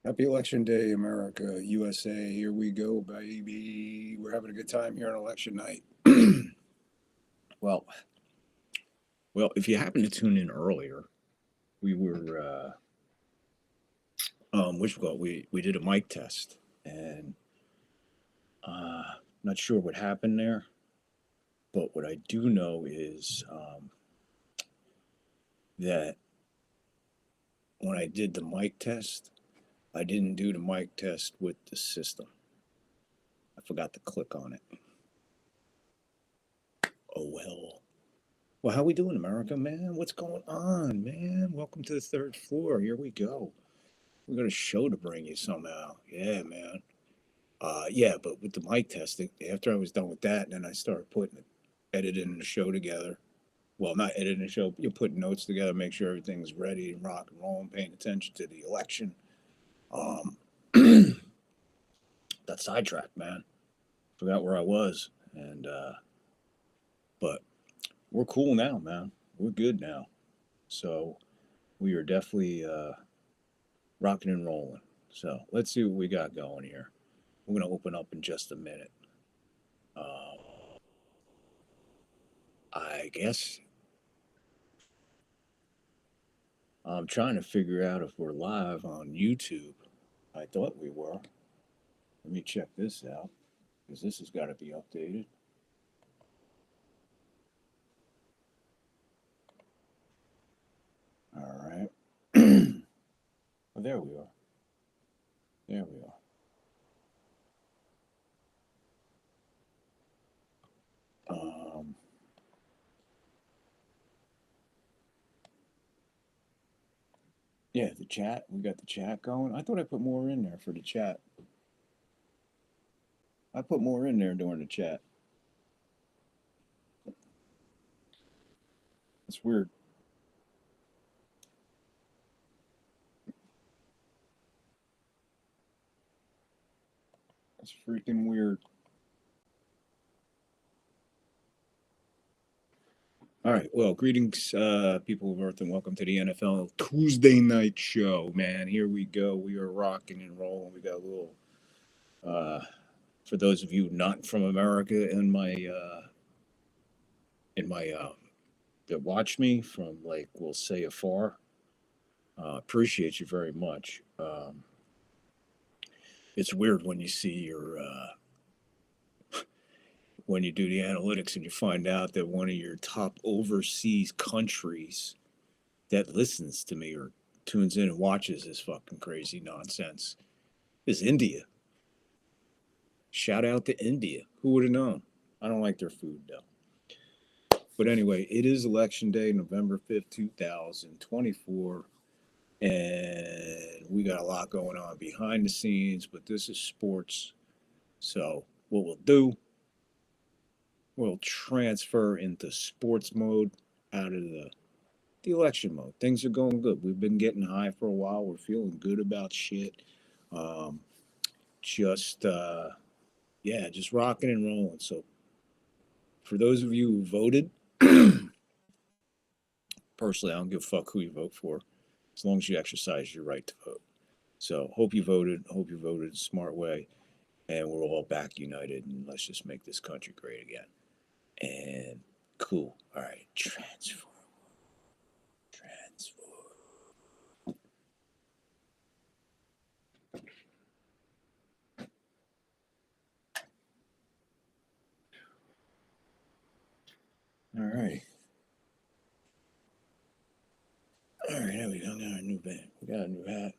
Happy Election Day, America, USA. Here we go, baby. We're having a good time here on election night. well, well, if you happen to tune in earlier, we were, we did a mic test, and not sure what happened there, but what I do know is that when I did the mic test, I didn't do the mic test with the system. I forgot to click on it. Oh well. Well, how we doing, America, man? What's going on, man? Welcome to the third floor. Here we go. We got a show to bring you somehow. Yeah, man. Yeah, but with the mic testing, after I was done with that, and then I started editing the show together. Well, not editing the show, you're putting notes together, make sure everything's ready and rock and roll, and paying attention to the election. Um, got sidetracked, man. Forgot where I was, and but we're cool now, man. We're good now. So we are definitely rocking and rolling. So let's see what we got going here. We're gonna open up in just a minute. Um, I guess I'm trying to figure out if we're live on YouTube. I thought we were. Let me check this out because this has got to be updated. All right. Well, there we are. There we are. Um, yeah, the chat. We got the chat going. I thought I put more in there for the chat. I put more in there during the chat. It's weird. It's freaking weird. All right. Well, greetings, people of Earth, and welcome to the NFL Tuesday night show, man. Here we go. We are rocking and rolling. We got a little, uh, for those of you not from America in my, that watch me from, like, we'll say afar, appreciate you very much. It's weird when you see when you do the analytics and you find out that one of your top overseas countries that listens to me or tunes in and watches this fucking crazy nonsense is India. Shout out to India. Who would have known? I don't like their food though. But anyway, it is election day, November 5th, 2024. And we got a lot going on behind the scenes, but this is sports. So, what we'll do, we'll transfer into sports mode out of the election mode. Things are going good. We've been getting high for a while. We're feeling good about shit. Um, just yeah, just rocking and rolling. So for those of you who voted, personally, I don't give a fuck who you vote for, as long as you exercise your right to vote. So hope you voted. Hope you voted a smart way, and we're all back united, and let's just make this country great again. And cool. All right, transform. All right. All right, there we go. Got a new band. We got a new hat.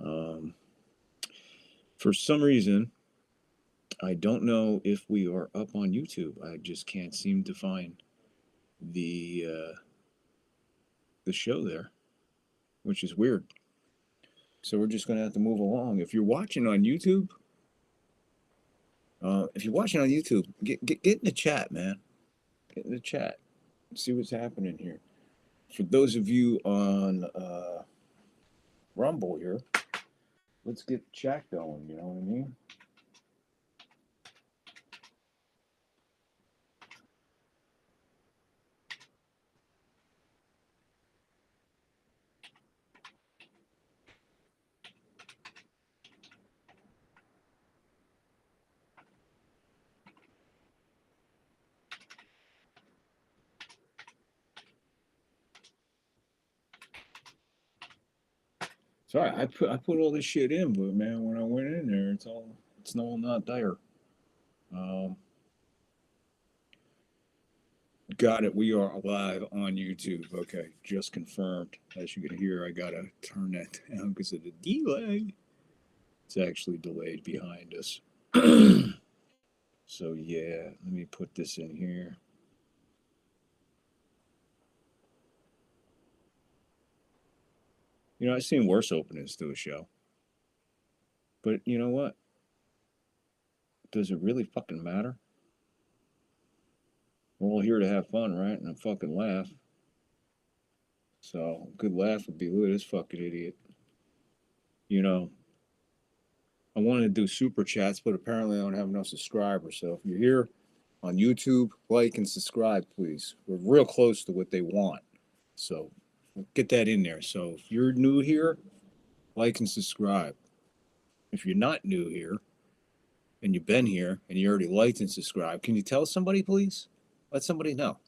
Um, for some reason, I don't know if we are up on YouTube. I just can't seem to find the show there, which is weird. So we're just gonna have to move along. If you're watching on YouTube, get in the chat, man. Get in the chat. See what's happening here. For those of you on Rumble here, let's get the chat going. You know what I mean? Sorry, I put all this shit in, but man, when I went in there, it's all not there. Um, got it. We are live on YouTube. Okay, just confirmed. As you can hear, I gotta turn that down because of the delay. It's actually delayed behind us. So yeah, let me put this in here. I've seen worse openings to a show, but you know what? Does it really fucking matter? We're all here to have fun, right? And fucking laugh. So a good laugh would be, look at this fucking idiot. You know, I wanted to do super chats, but apparently I don't have enough subscribers. So if you're here on YouTube, like and subscribe, please. We're real close to what they want. So get that in there. So if you're new here, like and subscribe. If you're not new here and you've been here and you already liked and subscribed, can you tell somebody, please? Let somebody know.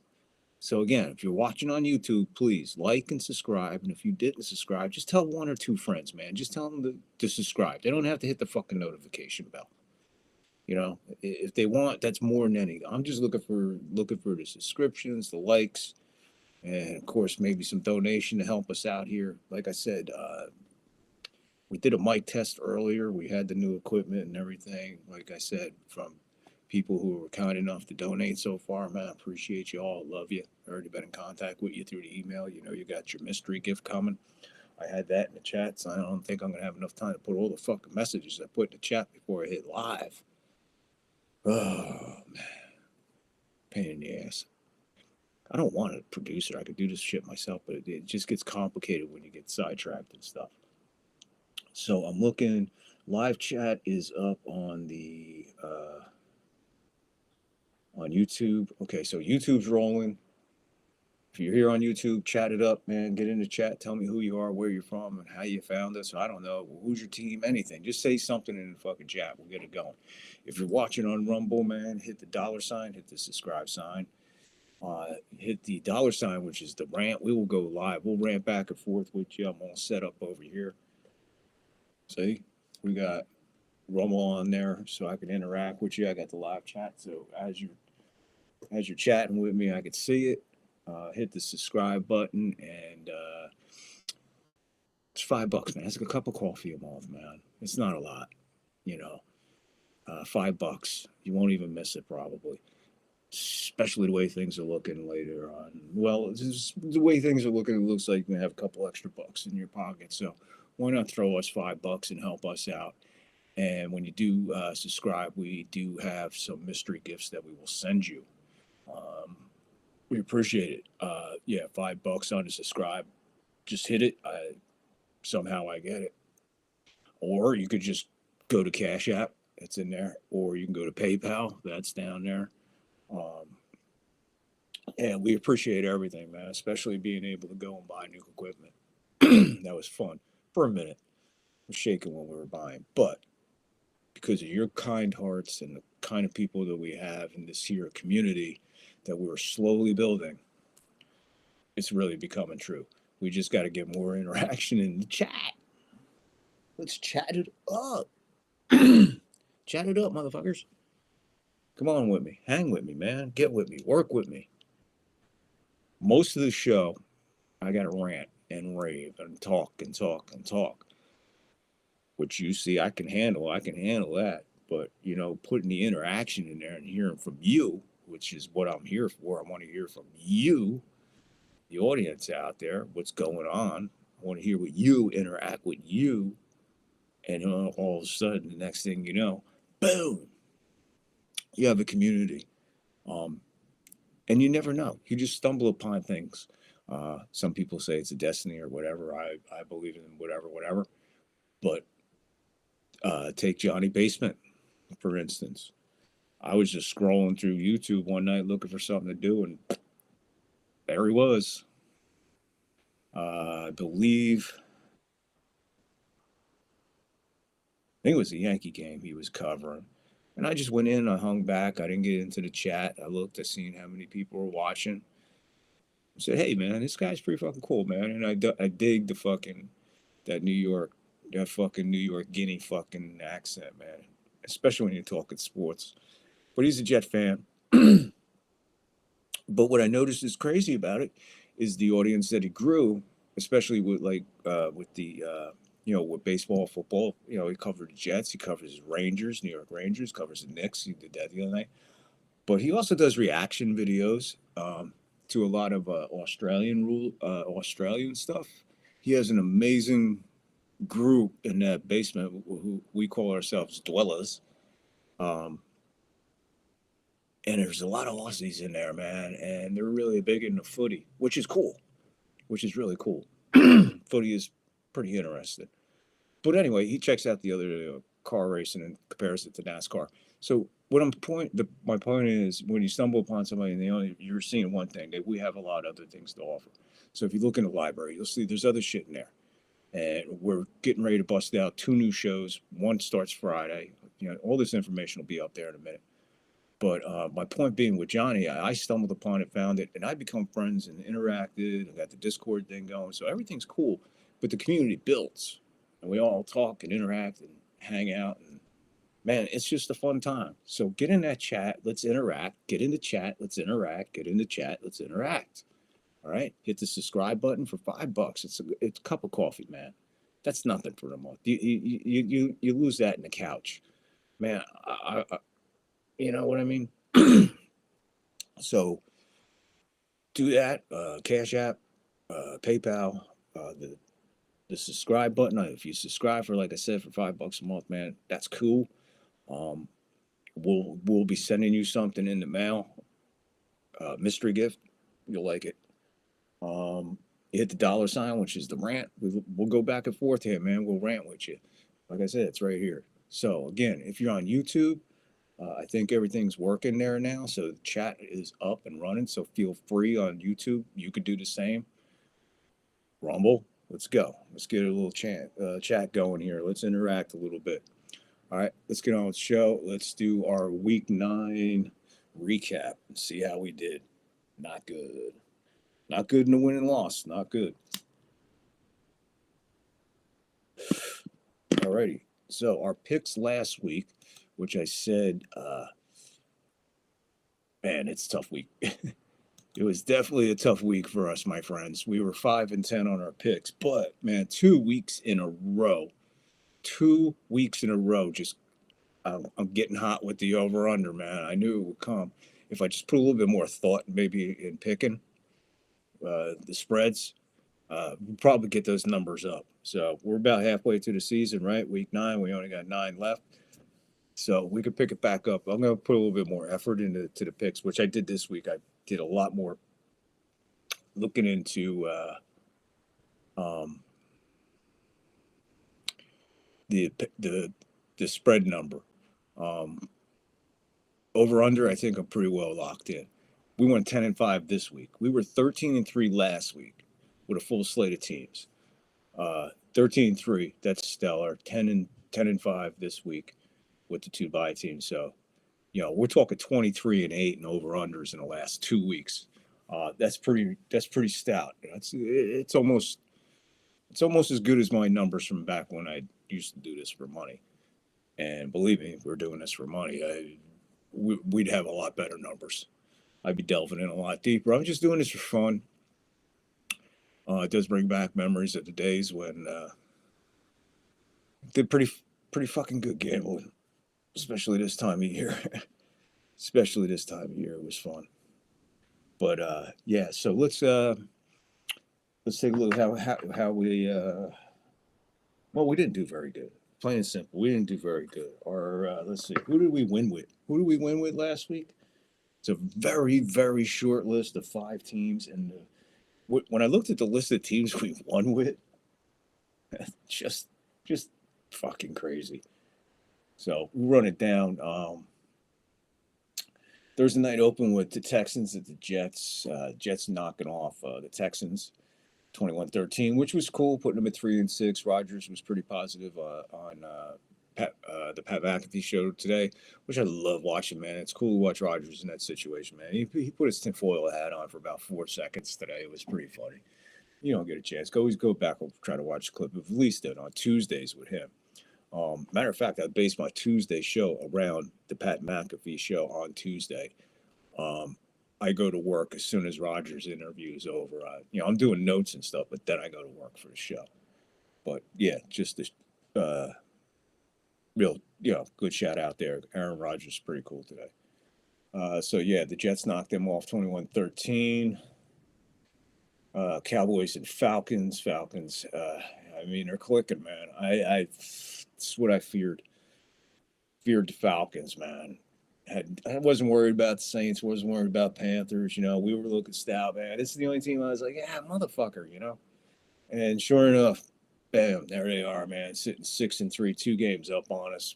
So again, if you're watching on YouTube, please like and subscribe. And if you didn't subscribe, just tell one or two friends, man. Just tell them to subscribe. They don't have to hit the fucking notification bell. If they want, that's more than anything. I'm just looking for the subscriptions, the likes, and of course maybe some donation to help us out here. Like I said, we did a mic test earlier. We had the new equipment and everything. Like I said, from people who were kind enough to donate so far, man, I appreciate you all. Love you. Already been in contact with you through the email. You got your mystery gift coming. I had that in the chat, so I don't think I'm gonna have enough time to put all the fucking messages I put in the chat before I hit live. Oh man, pain in the ass. I don't want a producer. I could do this shit myself, but it just gets complicated when you get sidetracked and stuff. So I'm looking. Live chat is up on the on YouTube. Okay, so YouTube's rolling. If you're here on YouTube, chat it up, man. Get in the chat. Tell me who you are, where you're from, and how you found us. I don't know. Who's your team? Anything. Just say something in the fucking chat. We'll get it going. If you're watching on Rumble, man, hit the dollar sign, hit the subscribe sign. Hit the dollar sign, which is the rant. We will go live. We'll rant back and forth with you. I'm all set up over here. See, we got Rumble on there, so I can interact with you. I got the live chat, so as you're chatting with me, I can see it. Hit the subscribe button, and it's $5, man. It's like a cup of coffee a month, man. It's not a lot, you know. $5. You won't even miss it, probably. Especially the way things are looking later on. Well, the way things are looking, it looks like you have a couple extra bucks in your pocket. So why not throw us $5 and help us out? And when you do subscribe, we do have some mystery gifts that we will send you. Um, we appreciate it. Yeah, $5 on to subscribe. Just hit it. Somehow I get it. Or you could just go to Cash App. It's in there. Or you can go to PayPal. That's down there. Um, and we appreciate everything, man, especially being able to go and buy new equipment. That was fun for a minute. I was shaking when we were buying, but because of your kind hearts and the kind of people that we have in this here community that we're slowly building, it's really becoming true. We just got to get more interaction in the chat. Let's chat it up. Chat it up, motherfuckers. Come on with me. Hang with me, man. Get with me. Work with me. Most of the show, I got to rant and rave and talk and talk and talk, which you see I can handle. I can handle that. But, putting the interaction in there and hearing from you, which is what I'm here for. I want to hear from you, the audience out there, what's going on. I want to hear what you interact with you. And all of a sudden, the next thing you know, boom, you have a community. Um, and you never know. You just stumble upon things. Some people say it's a destiny or whatever. I believe in whatever. But take Johnny Basement, for instance. I was just scrolling through YouTube one night looking for something to do, and there he was. I think it was a Yankee game he was covering. And I just went in, I hung back, I didn't get into the chat. I looked, I seen how many people were watching. I said, hey, man, this guy's pretty fucking cool, man. And I dig the fucking that New York, that fucking New York Guinea fucking accent, man. Especially when you're talking sports. But he's a Jet fan. But what I noticed is crazy about it is the audience that he grew, especially with with the with baseball, football. He covered the Jets, he covers the Rangers, New York Rangers, covers the Knicks. He did that the other night. But he also does reaction videos to a lot of Australian stuff. He has an amazing group in that basement who we call ourselves dwellers. Um, and there's a lot of Aussies in there, man, and they're really big into footy, which is cool, which is really cool. Footy is pretty interesting. But anyway, he checks out the other car racing and compares it to NASCAR. So what my point is, when you stumble upon somebody and you're seeing one thing, that we have a lot of other things to offer. So if you look in the library, you'll see there's other shit in there, and we're getting ready to bust out 2 new shows. One starts Friday. All this information will be up there in a minute. But my point being with Johnny, I stumbled upon it, found it, and I become friends and interacted. I got the Discord thing going, so everything's cool. But the community builds, and we all talk and interact and hang out, and man, it's just a fun time. So get in that chat, let's interact. Get in the chat, let's interact. Get in the chat, let's interact. All right, hit the subscribe button for $5. It's a cup of coffee, man. That's nothing for a month. You lose that in the couch, man. You know what I mean? So do that. Cash App, PayPal, the subscribe button. If you subscribe for, like I said, for $5 a month, man, that's cool. We'll be sending you something in the mail, mystery gift. You'll like it. Hit the $, which is the rant. We'll go back and forth here, man. We'll rant with you. Like I said, it's right here. So again, if you're on YouTube, I think everything's working there now. So the chat is up and running. So feel free on YouTube. You could do the same. Rumble, let's go. Let's get a little chat going here. Let's interact a little bit. All right, let's get on with the show. Let's do our week 9 recap and see how we did. Not good. Not good in the win and loss. Not good. Alrighty. So our picks last week, which I said, man, it's a tough week. It was definitely a tough week for us, my friends. We were 5-10 on our picks, but man, 2 weeks in a row. 2 weeks in a row, just I'm getting hot with the over/under, man. I knew it would come if I just put a little bit more thought, maybe in picking the spreads. We'll probably get those numbers up. So we're about halfway through the season, right? Week 9, we only got 9 left, so we could pick it back up. I'm going to put a little bit more effort into the picks, which I did this week. I did a lot more looking into the spread number. Over under, I think I'm pretty well locked in. We went 10-5 this week. We were 13-3 last week with a full slate of teams. 13-3, that's stellar. 10-5 this week with the 2 bye teams. So, we're talking 23-8 and over unders in the last 2 weeks. That's pretty stout. It's almost as good as my numbers from back when I used to do this for money. And believe me, if we're doing this for money, we'd have a lot better numbers. I'd be delving in a lot deeper. I'm just doing this for fun. It does bring back memories of the days when did pretty fucking good gambling, especially this time of year. Especially this time of year, it was fun. But yeah, so let's take a look how we we didn't do very good. Plain and simple, we didn't do very good. Or let's see, who did we win with? Who did we win with last week? It's a very, very short list of 5 teams, and when I looked at the list of teams we won with, just fucking crazy. So we run it down. Thursday night open with the Texans at the Jets. Jets knocking off the Texans 21-13, which was cool, putting them at 3-6. Rodgers was pretty positive on the Pat McAfee show today, which I love watching, man. It's cool to watch Rodgers in that situation, man. He put his tinfoil hat on for about 4 seconds today. It was pretty funny. You don't get a chance. Always go back and try to watch a clip of at least it on Tuesdays with him. Matter of fact, I based my Tuesday show around the Pat McAfee show on Tuesday. Um, I go to work as soon as Rogers' interview is over. I'm doing notes and stuff, but then I go to work for the show. But yeah, just this real, good shout out there. Aaron Rodgers is pretty cool today. So yeah, the Jets knocked them off 21-13. Cowboys and Falcons. Falcons. I mean, they're clicking, man. It's what I feared. Feared the Falcons, man. I wasn't worried about the Saints. Wasn't worried about Panthers. We were looking stout, man. This is the only team I was like, yeah, motherfucker. And sure enough, bam, there they are, man, sitting 6-3, 2 games up on us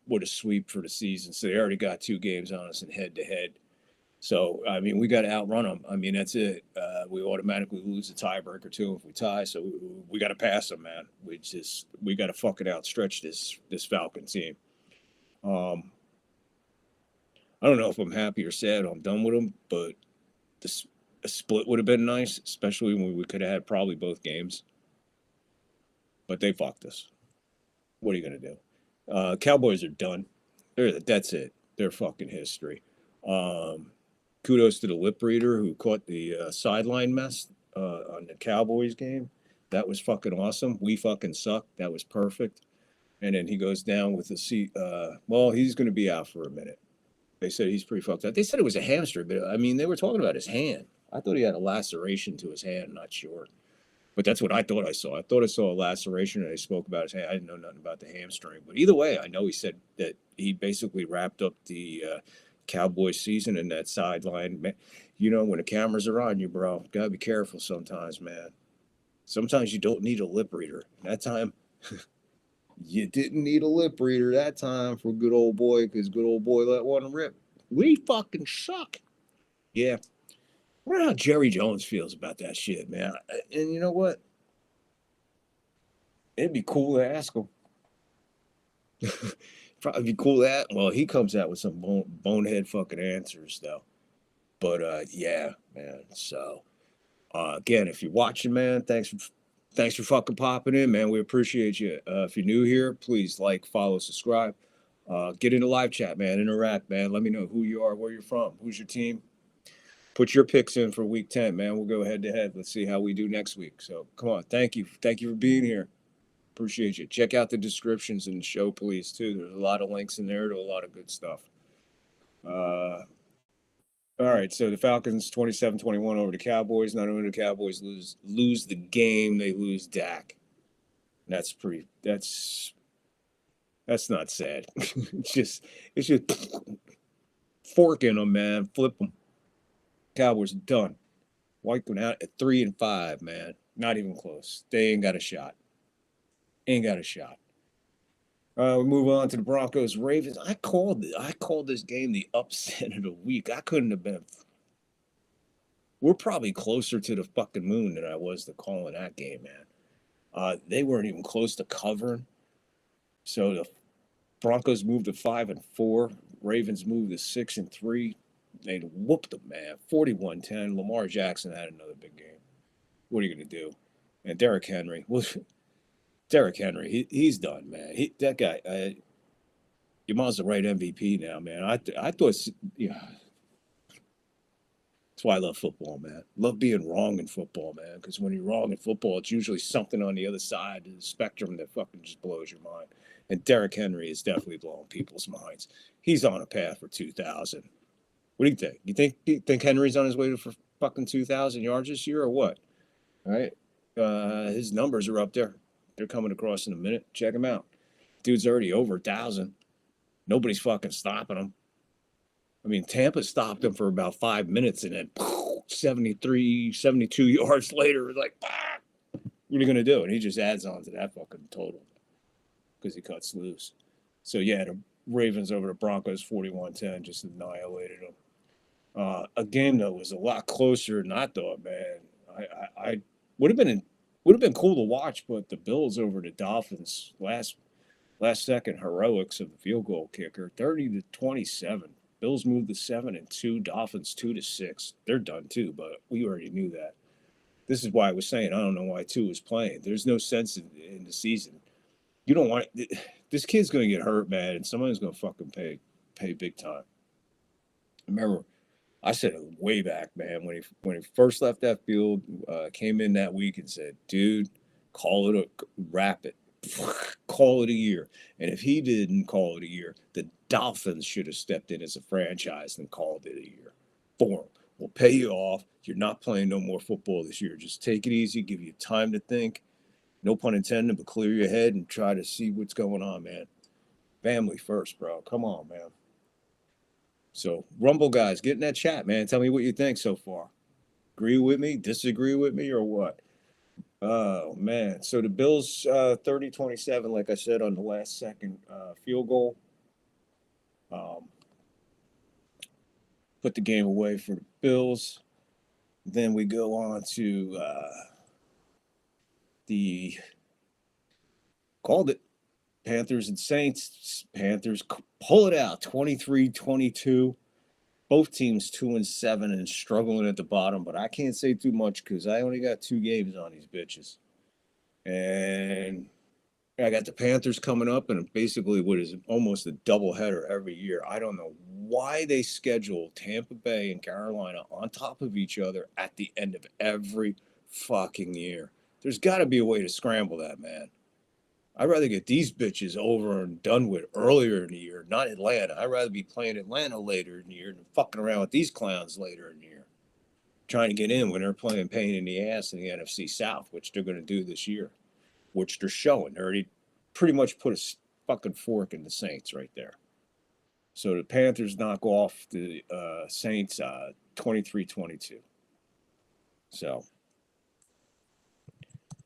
with a sweep for the season. So they already got 2 games on us in head to head. So, I mean, we got to outrun them. I mean, that's it. We automatically lose the tiebreaker, too, if we tie. So we got to pass them, man. We got to fucking outstretch this Falcon team. I don't know if I'm happy or sad I'm done with them, but a split would have been nice, especially when we could have had probably both games. But they fucked us. What are you going to do? Cowboys are done. That's it. They're fucking history. Kudos to the lip reader who caught the sideline mess on the Cowboys game. That was fucking awesome. We fucking suck. That was perfect. And then he goes down with the seat. Well, he's going to be out for a minute. They said he's pretty fucked up. They said it was a hamstring, but I mean, they were talking about his hand. I thought he had a laceration to his hand. Not sure. But that's what I thought I saw. I thought I saw a laceration, and they spoke about his hand. I didn't know nothing about the hamstring. But either way, I know he said that he basically wrapped up the Cowboys season in that sideline. When the cameras are on you, bro, gotta be careful sometimes, man. Sometimes you don't need a lip reader. That time, you didn't need a lip reader that time for good old boy, because good old boy let one rip. We fucking suck. Yeah. I wonder how Jerry Jones feels about that shit, man. And you know what? It'd be cool to ask him. Probably be cool that. Well, he comes out with some bonehead fucking answers though. But yeah, man. So again, if you're watching, man, thanks for fucking popping in, man. We appreciate you. If you're new here, please like, follow, subscribe. Get in the live chat, man. Interact, man. Let me know who you are, where you're from, who's your team. Put your picks in for week 10, man. We'll go head to head. Let's see how we do next week. So come on. Thank you. Thank you for being here. Appreciate you. Check out the descriptions in the show, please, too. There's a lot of links in there to a lot of good stuff. All right, so the Falcons 27-21 over the Cowboys. Not only do the Cowboys lose the game, they lose Dak. That's not sad. it's just forking them, man. Flip them. Cowboys done. Wiping out at 3-5, man. Not even close. They ain't got a shot. We move on to the Broncos Ravens. I called this game the upset of the week. I couldn't have been. We're probably closer to the fucking moon than I was to calling that game, man. They weren't even close to covering. So the Broncos moved to 5-4. Ravens moved to 6-3. They whooped them, man. 41-10. Lamar Jackson had another big game. What are you going to do? And Derrick Henry. Well, Derrick Henry, he's done, man. That guy, you might as well write MVP now, man. I thought, yeah. That's why I love football, man. Love being wrong in football, man. Because when you're wrong in football, it's usually something on the other side of the spectrum that fucking just blows your mind. And Derrick Henry is definitely blowing people's minds. He's on a path for 2,000. What do you think? You think Henry's on his way for fucking 2,000 yards this year or what? All right. His numbers are up there. They're coming across in a minute. Check him out. Dude's already over 1,000. Nobody's fucking stopping him. I mean, Tampa stopped him for about 5 minutes, and then 73, 72 yards later, it's like, what are you going to do? And he just adds on to that fucking total because he cuts loose. So, yeah, the Ravens over the Broncos 41-10 just annihilated them. A game that was a lot closer than I thought, man. I would have been cool to watch, but the Bills over the Dolphins last second heroics of the field goal kicker, 30-27. Bills moved to 7-2, Dolphins 2-6. They're done too, but we already knew that. This is why I was saying I don't know why Tua is playing. There's no sense in the season. You don't want this kid's going to get hurt, man, and somebody's going to fucking pay big time. Remember, I said it way back, man, when he first left that field, came in that week and said, "Dude, call it wrap it, call it a year." And if he didn't call it a year, the Dolphins should have stepped in as a franchise and called it a year for him. We'll pay you off. You're not playing no more football this year. Just take it easy. Give you time to think. No pun intended, but clear your head and try to see what's going on, man. Family first, bro. Come on, man. So, Rumble guys, get in that chat, man. Tell me what you think so far. Agree with me, disagree with me, or what? Oh, man. So, the Bills 30-27, like I said, on the last second field goal. Put the game away for the Bills. Then we go on to the called it Panthers and Saints. Panthers pull it out 23-22. Both teams 2-7 and struggling at the bottom, but I can't say too much because I only got 2 games on these bitches. And I got the Panthers coming up, and basically what is almost a doubleheader every year. I don't know why they schedule Tampa Bay and Carolina on top of each other at the end of every fucking year. There's got to be a way to scramble that, man. I'd rather get these bitches over and done with earlier in the year, not Atlanta. I'd rather be playing Atlanta later in the year than fucking around with these clowns later in the year. Trying to get in when they're playing pain in the ass in the NFC South, which they're going to do this year, which they're showing. They already pretty much put a fucking fork in the Saints right there. So the Panthers knock off the Saints 23-22. So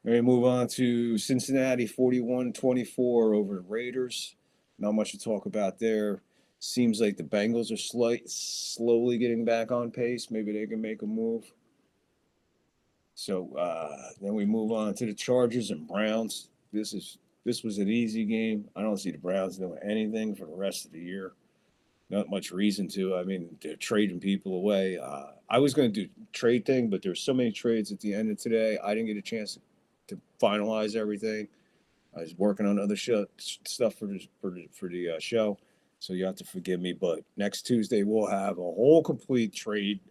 we move on to Cincinnati 41-24 over the Raiders. Not much to talk about there. Seems like the Bengals are slowly getting back on pace. Maybe they can make a move. So then we move on to the Chargers and Browns. This was an easy game. I don't see the Browns doing anything for the rest of the year. Not much reason to. I mean, they're trading people away. I was going to do trade thing, but there's so many trades at the end of today. I didn't get a chance to finalize everything. I was working on other stuff for the show, so you have to forgive me. But next Tuesday we'll have a whole complete trade.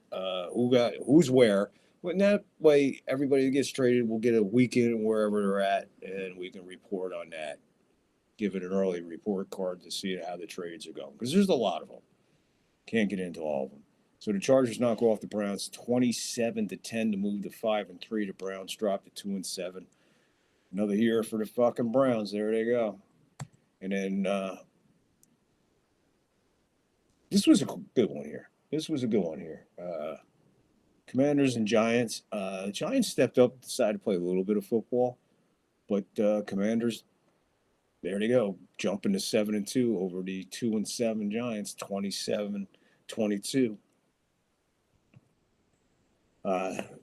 Who's where. But that way, everybody that gets traded will get a weekend wherever they're at, and we can report on that. Give it an early report card to see how the trades are going, because there's a lot of them. Can't get into all of them. So the Chargers knock off the Browns 27-10 to move to 5-3. The Browns drop to 2-7. Another year for the fucking Browns. There they go. And then this was a good one here. Commanders and Giants. Giants stepped up, decided to play a little bit of football, but Commanders, there they go, jumping to 7-2 over the 2-7 Giants, 27-22.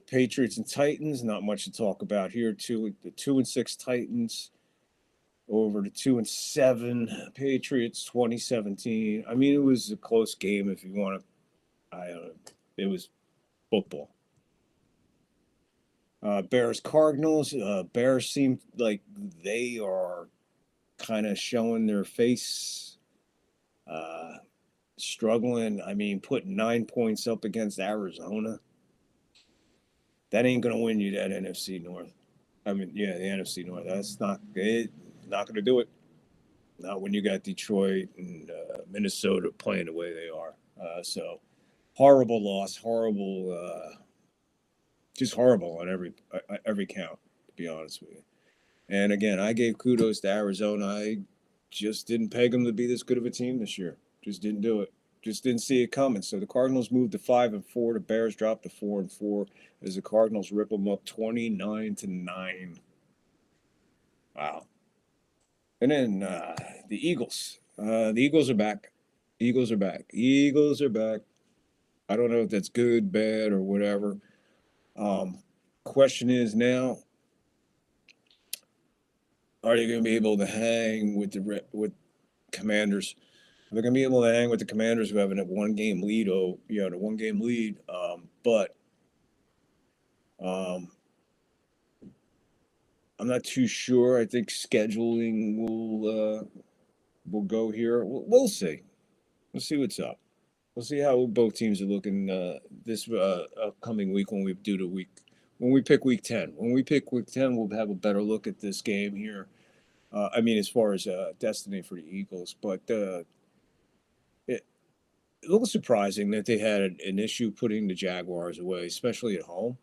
Patriots and Titans, not much to talk about here. The 2-6 Titans over the 2-7 Patriots, 2017. I mean, it was a close game if you want to. It was football. Bears Cardinals. Bears seem like they are kind of showing their face. Struggling. I mean, putting 9 points up against Arizona. That ain't going to win you that NFC North. I mean, yeah, the NFC North. That's not it. Not going to do it. Not when you got Detroit and Minnesota playing the way they are. So horrible loss. Horrible. Just horrible on every count, to be honest with you. And again, I gave kudos to Arizona. I just didn't peg them to be this good of a team this year. Just didn't do it. Just didn't see it coming. So the Cardinals moved to 5-4. The Bears dropped to 4-4 as the Cardinals rip them up 29-9. Wow. And then the Eagles. The Eagles are back. Eagles are back. I don't know if that's good, bad, or whatever. Question is now, are they going to be able to hang with Commanders? They're going to be able to hang with the Commanders who have a 1-game lead. But I'm not too sure. I think scheduling will go here. We'll see. We'll see what's up. We'll see how both teams are looking this upcoming week when we pick week 10. When we pick week 10, we'll have a better look at this game here. I mean, as far as destiny for the Eagles, but it, a little surprising that they had an issue putting the Jaguars away, especially at home.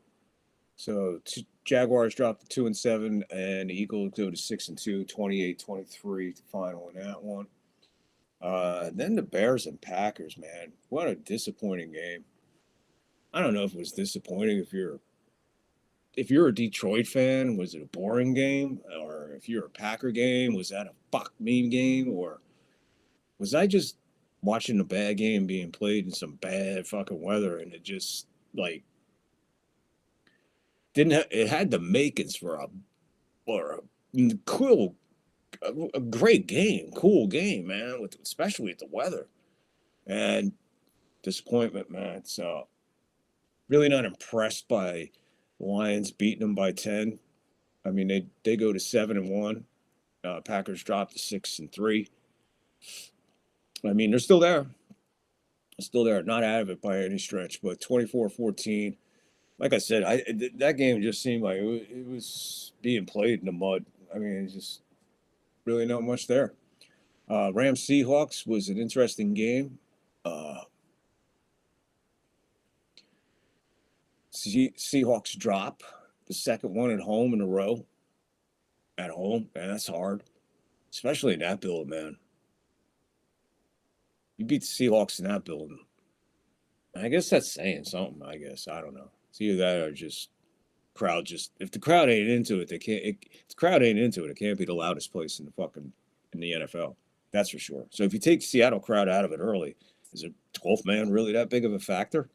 So Jaguars dropped to 2-7, and the Eagles go to 6-2, 28-23 final in that one. Then the Bears and Packers, man, what a disappointing game. I don't know if it was disappointing if you're a Detroit fan, was it a boring game? Or if you're a Packer game, was that a fuck me game? Or was I just watching a bad game being played in some bad fucking weather and it just like it had the makings for a cool a great game, cool game, man, especially with the weather. And disappointment, man. So really not impressed by the Lions beating them by 10. I mean, they go to 7-1. Packers drop to 6-3. I mean, they're still there. Still there, not out of it by any stretch, but 24-14. Like I said, that game just seemed like it was being played in the mud. I mean, it's just really not much there. Rams Seahawks was an interesting game. Seahawks drop the second one at home in a row. At home, man, that's hard, especially in that building, man. You beat the Seahawks in that building. I guess that's saying something. I guess I don't know. It's either that or just crowd. Just if the crowd ain't into it, they can't. If the crowd ain't into it, it can't be the loudest place in the NFL. That's for sure. So if you take Seattle crowd out of it early, is a 12th man really that big of a factor?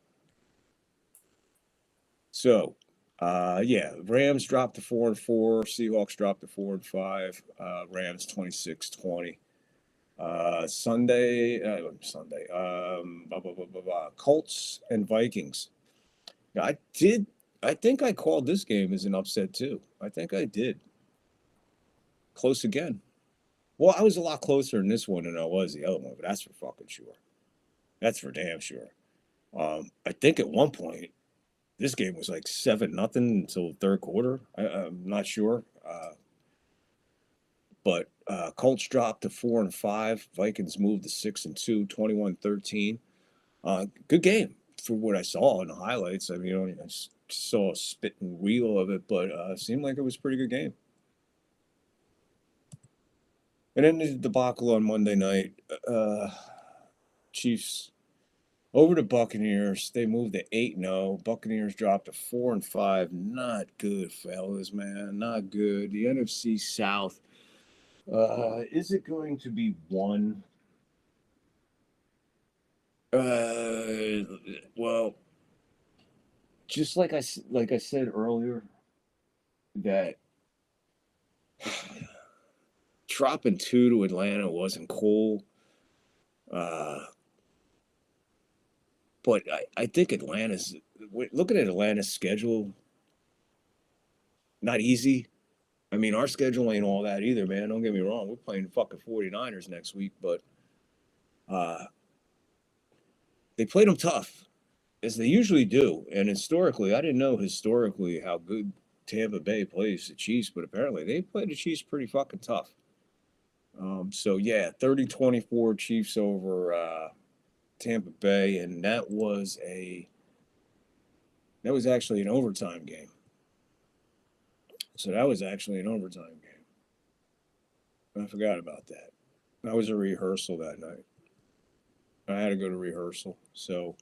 So, yeah, Rams dropped to 4-4. Seahawks dropped to 4-5. Rams 26-20. Sunday. Colts and Vikings. I did. I think I called this game as an upset too. I think I did. Close again. Well, I was a lot closer in this one than I was the other one, but that's for fucking sure. That's for damn sure. I think at one point this game was like 7-0 until the third quarter. I'm not sure. But Colts dropped to 4-5. Vikings moved to 6-2, 21-13. Good game for what I saw in the highlights. I mean, I saw a spit and reel of it, but it seemed like it was a pretty good game. And then the debacle on Monday night. Chiefs over the Buccaneers. They moved to 8-0. Buccaneers dropped to 4-5. Not good, fellas, man. Not good. The NFC South. Is it going to be one? Well, just like I said earlier, that dropping 2 to Atlanta wasn't cool. But I think looking at Atlanta's schedule, not easy. I mean, our schedule ain't all that either, man. Don't get me wrong. We're playing fucking 49ers next week, but they played them tough, as they usually do. And historically, I didn't know how good Tampa Bay plays the Chiefs, but apparently they played the Chiefs pretty fucking tough. So, yeah, 30-24 Chiefs over Tampa Bay, and that was actually an overtime game. So that was actually an overtime game. I forgot about that. That was a rehearsal that night. I had to go to rehearsal. So,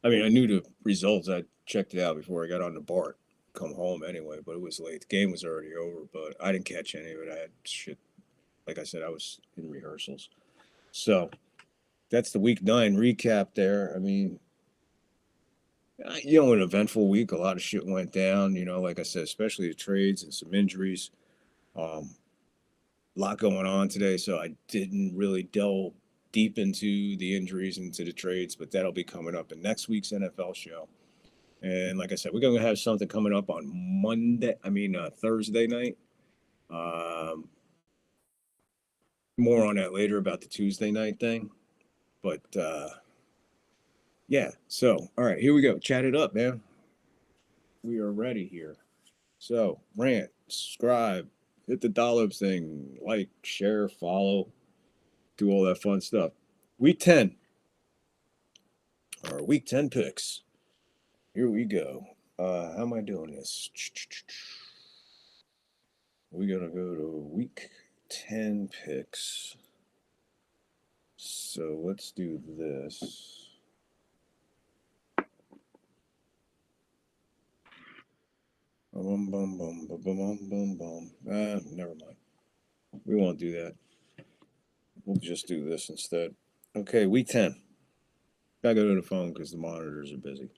I mean, I knew the results. I checked it out before I got on the BART. Come home anyway, but it was late. The game was already over, but I didn't catch any of it. I had shit. Like I said, I was in rehearsals. So that's the week 9 recap there. I mean, an eventful week. A lot of shit went down, like I said, especially the trades and some injuries. A lot going on today, so I didn't really delve deep into the injuries and into the trades, but that'll be coming up in next week's NFL show. And like I said, we're going to have something coming up on Thursday night. More on that later about the Tuesday night thing. But yeah, so all right, here we go. Chat it up, man. We are ready here. So rant, subscribe, hit the dollar thing, like, share, follow, do all that fun stuff. Week 10. Our week 10 picks. Here we go. How am I doing this? We're gonna go to week 10 picks. So let's do this. Never mind. We won't do that. We'll just do this instead. Okay, week 10. Gotta go to the phone because the monitors are busy.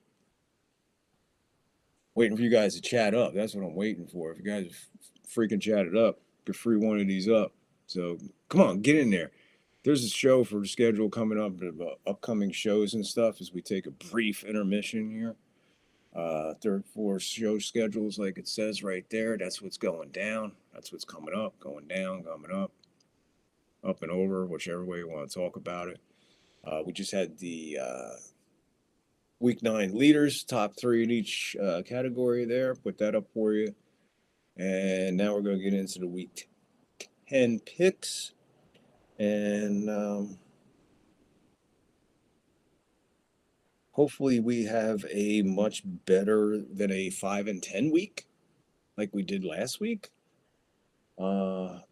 Waiting for you guys to chat up. That's what I'm waiting for. If you guys freaking chat it up, could free one of these up. So come on, get in there. There's a show for the schedule coming up, upcoming shows and stuff as we take a brief intermission here. Third, fourth show schedules, like it says right there. That's what's going down. That's what's coming up, going down, coming up and over, whichever way you want to talk about it. We just had the week 9 leaders, top 3 in each category there. Put that up for you. And now we're going to get into the week 10 picks. And hopefully we have a much better than a 5-10 week like we did last week. The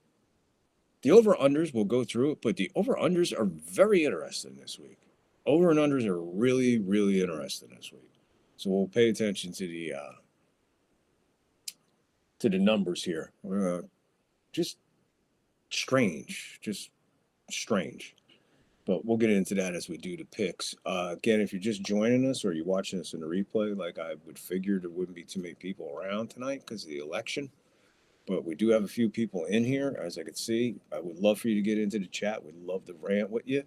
over-unders, we'll go through it, but the over-unders are very interesting this week. Over and unders are really, really interesting this week. So we'll pay attention to the numbers here. Just strange. But we'll get into that as we do the picks. Again, if you're just joining us or you're watching us in the replay, like I would figure there wouldn't be too many people around tonight because of the election. But we do have a few people in here, as I could see. I would love for you to get into the chat. We'd love to rant with you.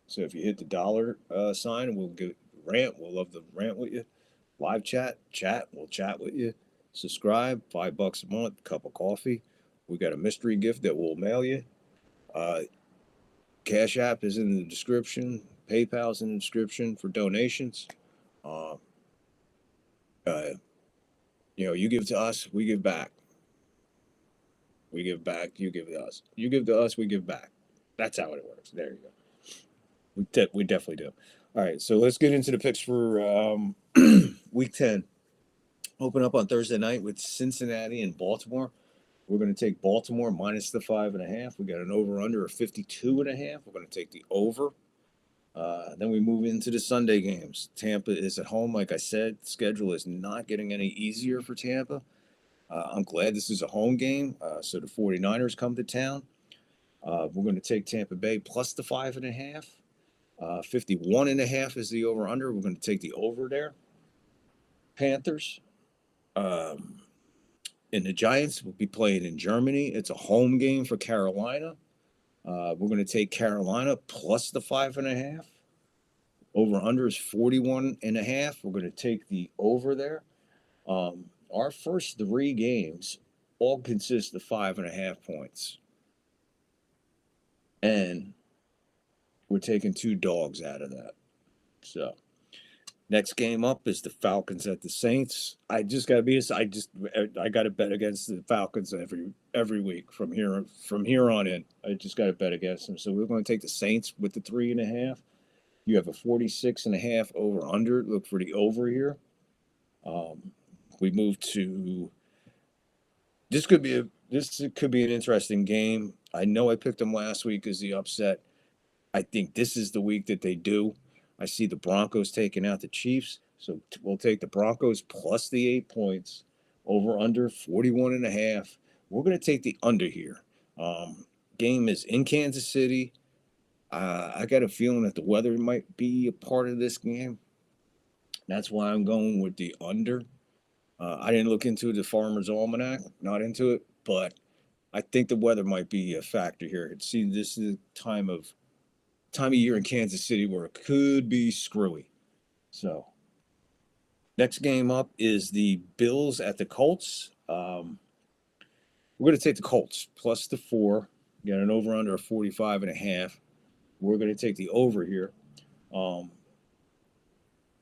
So if you hit the dollar sign, we'll get rant. We'll love to rant with you. Live chat, we'll chat with you. Subscribe, $5 a month, cup of coffee. We got a mystery gift that we'll mail you. Cash App is in the description. PayPal's in the description for donations. You give to us, we give back. We give back, you give to us. You give to us, we give back. That's how it works. There you go. We definitely do. All right, so let's get into the picks for week 10. Open up on Thursday night with Cincinnati and Baltimore. We're going to take Baltimore minus the 5.5. We got an over-under of 52.5. We're going to take the over. Then we move into the Sunday games. Tampa is at home, like I said. The schedule is not getting any easier for Tampa. I'm glad this is a home game, so the 49ers come to town. We're going to take Tampa Bay plus the 5.5. 51.5 is the over-under. We're going to take the over there. Panthers. And the Giants will be playing in Germany. It's a home game for Carolina. We're going to take Carolina plus the 5.5. Over-under is 41.5. We're going to take the over there. Our first 3 games all consist of 5.5 points. And we're taking 2 dogs out of that. So next game up is the Falcons at the Saints. I just got to bet against the Falcons every week from here on in. I just got to bet against them. So we're going to take the Saints with the 3.5. You have a 46.5 over under. Look for the over here. We move to this could be an interesting game. I know I picked them last week as the upset. I think this is the week that they do. I see the Broncos taking out the Chiefs, so we'll take the Broncos plus the 8 points. Over under 41.5. We're going to take the under here. Game is in Kansas City. I got a feeling that the weather might be a part of this game. That's why I'm going with the under. I didn't look into the Farmer's Almanac, not into it, but I think the weather might be a factor here. See, this is the time of year in Kansas City where it could be screwy. So Next game up is the Bills at the Colts. We're going to take the Colts plus the 4. Got an over under of 45.5. We're going to take the over here. The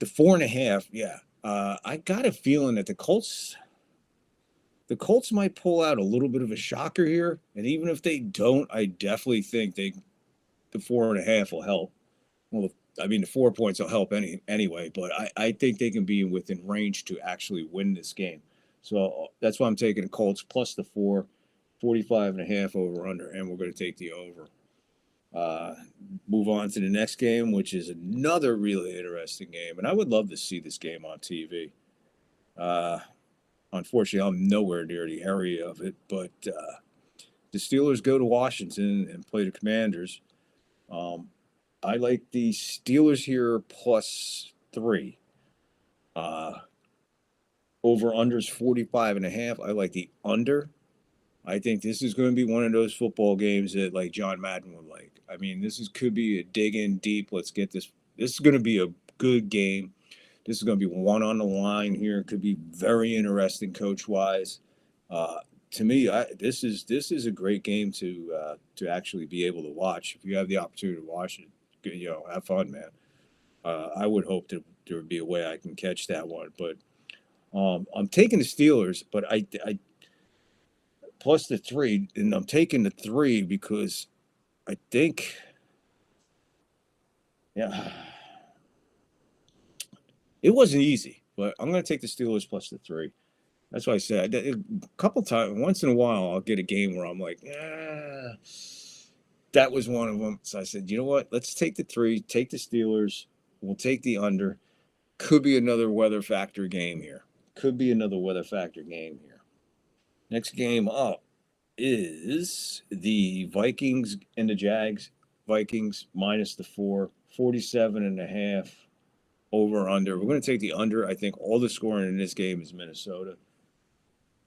4.5, yeah. I got a feeling that the Colts might pull out a little bit of a shocker here, and even if they don't, I definitely think the 4.5 will help. Well, I mean, the 4 points will help anyway, but I think they can be within range to actually win this game. So that's why I'm taking the Colts plus the 4, 45.5 over under, and we're going to take the over. Move on to the next game, which is another really interesting game, and I would love to see this game on TV. Unfortunately, I'm nowhere near the area of it, but the Steelers go to Washington and play the Commanders. I like the Steelers here plus 3. Over unders 45.5. I like the under. I think this is going to be one of those football games that like John Madden would like. I mean, could be a dig in deep. Let's get this. This is going to be a good game. This is going to be one on the line here. It could be very interesting coach wise. To me, this is a great game to actually be able to watch. If you have the opportunity to watch it, have fun, man. I would hope that there would be a way I can catch that one, but I'm taking the Steelers, but I plus the 3, and I'm taking the 3 because I think, yeah, it wasn't easy, but I'm going to take the Steelers plus the 3. That's why I said a couple times, once in a while, I'll get a game where I'm like, that was one of them. So I said, you know what? Let's take the 3, take the Steelers. We'll take the under. Could be another weather factor game here. Next game up is the Vikings and the Jags. Vikings minus the 4, 47.5 over under. We're going to take the under. I think all the scoring in this game is Minnesota.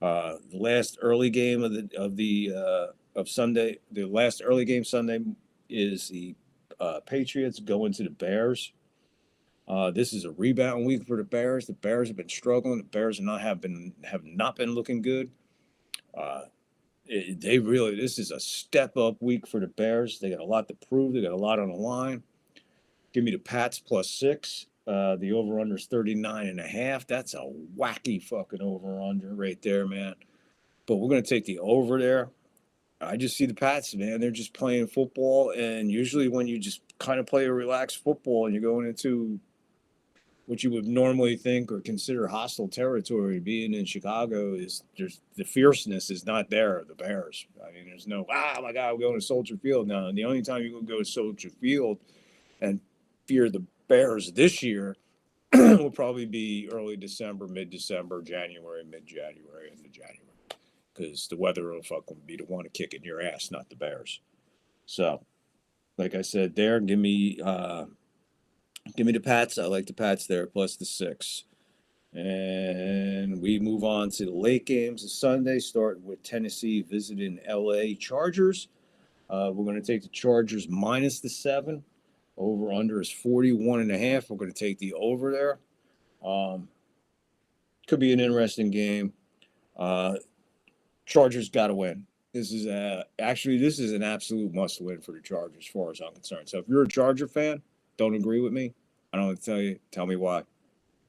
The last early game of Sunday, the last early game Sunday is the Patriots going to the Bears. This is a rebound week for the Bears. The Bears have been struggling. The Bears have not been looking good. This is a step up week for the Bears. They got a lot to prove. They got a lot on the line. Give me the Pats plus 6. The over under is 39.5. That's a wacky fucking over under right there, man. But we're gonna take the over there. I just see the Pats, man. They're just playing football, and usually when you just kind of play a relaxed football and you're going into what you would normally think or consider hostile territory, being in Chicago, the fierceness is not there. The Bears. I mean, there's no my God, we're going to Soldier Field now. And the only time you can go to Soldier Field and fear the Bears this year will probably be early December, mid-December, January, mid-January, into January, because the weather will fucking be the one to kick in your ass, not the Bears. So, like I said, give me the Pats. I like the Pats there, plus the 6. And we move on to the late games of Sunday, starting with Tennessee visiting LA Chargers. We're going to take the Chargers minus the 7. Over under is 41.5. We're going to take the over there. Could be an interesting game. Chargers got to win. This is an absolute must win for the Chargers, as far as I'm concerned. So if you're a Charger fan, don't agree with me, I don't have to tell you. Tell me why.